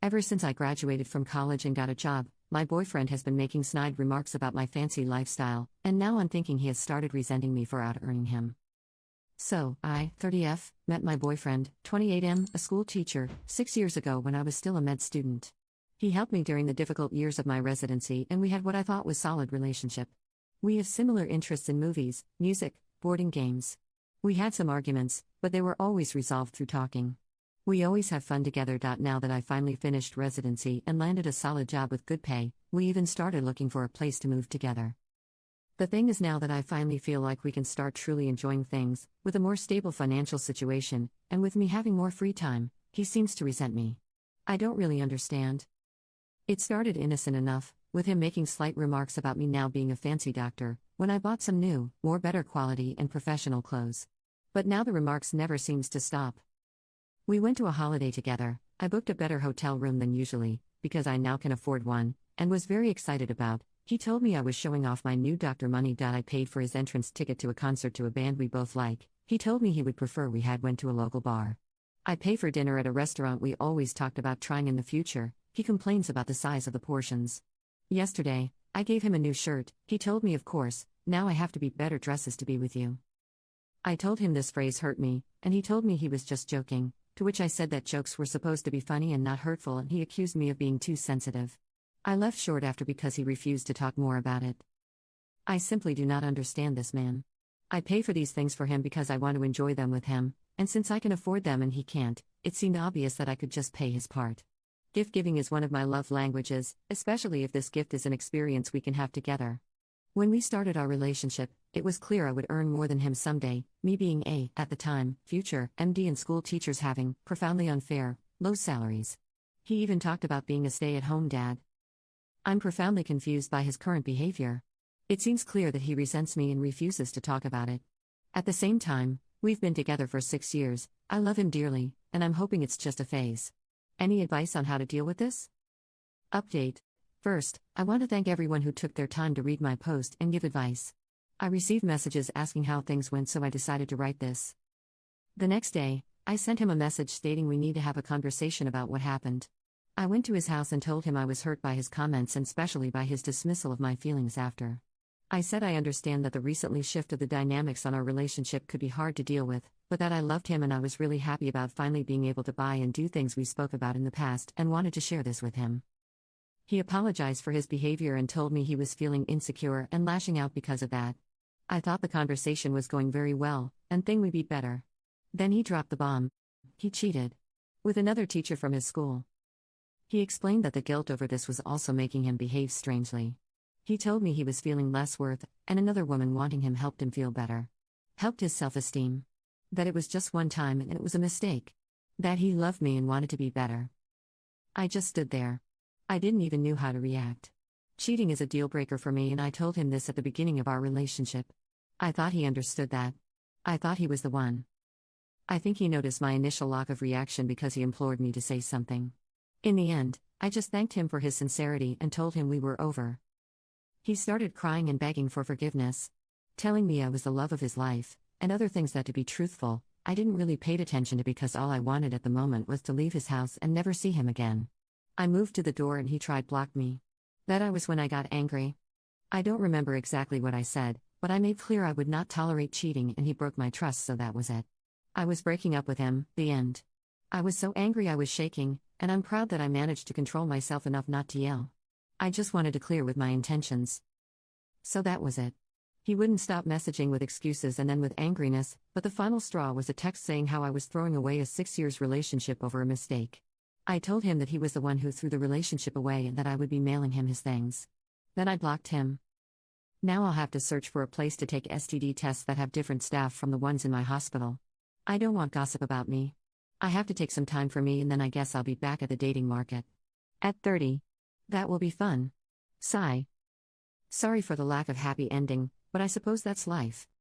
Ever since I graduated from college and got a job, my boyfriend has been making snide remarks about my fancy lifestyle, and now I'm thinking he has started resenting me for out-earning him. So, I, 30F, met my boyfriend, 28M, a school teacher, 6 years ago when I was still a med student. He helped me during the difficult years of my residency, and we had what I thought was solid relationship. We have similar interests in movies, music, boarding games. We had some arguments, but they were always resolved through talking. We always have fun together. Now that I finally finished residency and landed a solid job with good pay, we even started looking for a place to move together. The thing is, now that I finally feel like we can start truly enjoying things, with a more stable financial situation, and with me having more free time, he seems to resent me. I don't really understand. It started innocent enough, with him making slight remarks about me now being a fancy doctor, when I bought some new, more better quality and professional clothes. But now the remarks never seems to stop. We went to a holiday together. I booked a better hotel room than usually, because I now can afford one, and was very excited about. He told me I was showing off my new doctor money. I paid for his entrance ticket to a concert to a band we both like. He told me he would prefer we had went to a local bar. I pay for dinner at a restaurant we always talked about trying in the future. He complains about the size of the portions. Yesterday, I gave him a new shirt. He told me, of course, now I have to be better dresses to be with you. I told him this phrase hurt me, and he told me he was just joking, to which I said that jokes were supposed to be funny and not hurtful, and he accused me of being too sensitive. I left short after because he refused to talk more about it. I simply do not understand this man. I pay for these things for him because I want to enjoy them with him, and since I can afford them and he can't, it seemed obvious that I could just pay his part. Gift giving is one of my love languages, especially if this gift is an experience we can have together. When we started our relationship, it was clear I would earn more than him someday, me being a, at the time, future MD and school teachers having profoundly unfair, low salaries. He even talked about being a stay-at-home dad. I'm profoundly confused by his current behavior. It seems clear that he resents me and refuses to talk about it. At the same time, we've been together for 6 years, I love him dearly, and I'm hoping it's just a phase. Any advice on how to deal with this? Update. First, I want to thank everyone who took their time to read my post and give advice. I received messages asking how things went, so I decided to write this. The next day, I sent him a message stating we need to have a conversation about what happened. I went to his house and told him I was hurt by his comments and especially by his dismissal of my feelings after. I said I understand that the recently shift of the dynamics on our relationship could be hard to deal with, but that I loved him and I was really happy about finally being able to buy and do things we spoke about in the past and wanted to share this with him. He apologized for his behavior and told me he was feeling insecure and lashing out because of that. I thought the conversation was going very well, and thing would be better. Then he dropped the bomb. He cheated. With another teacher from his school. He explained that the guilt over this was also making him behave strangely. He told me he was feeling less worth, and another woman wanting him helped him feel better. Helped his self-esteem. That it was just one time and it was a mistake. That he loved me and wanted to be better. I just stood there. I didn't even know how to react. Cheating is a deal breaker for me, and I told him this at the beginning of our relationship. I thought he understood that. I thought he was the one. I think he noticed my initial lack of reaction because he implored me to say something. In the end, I just thanked him for his sincerity and told him we were over. He started crying and begging for forgiveness, telling me I was the love of his life, and other things that, to be truthful, I didn't really pay attention to because all I wanted at the moment was to leave his house and never see him again. I moved to the door and he tried to block me. That was when I got angry. I don't remember exactly what I said, but I made clear I would not tolerate cheating and he broke my trust, so that was it. I was breaking up with him, the end. I was so angry I was shaking, and I'm proud that I managed to control myself enough not to yell. I just wanted to clear with my intentions. So that was it. He wouldn't stop messaging with excuses and then with angriness, but the final straw was a text saying how I was throwing away a 6 years relationship over a mistake. I told him that he was the one who threw the relationship away and that I would be mailing him his things. Then I blocked him. Now I'll have to search for a place to take STD tests that have different staff from the ones in my hospital. I don't want gossip about me. I have to take some time for me, and then I guess I'll be back at the dating market. At 30. That will be fun. Sigh. Sorry for the lack of happy ending, but I suppose that's life.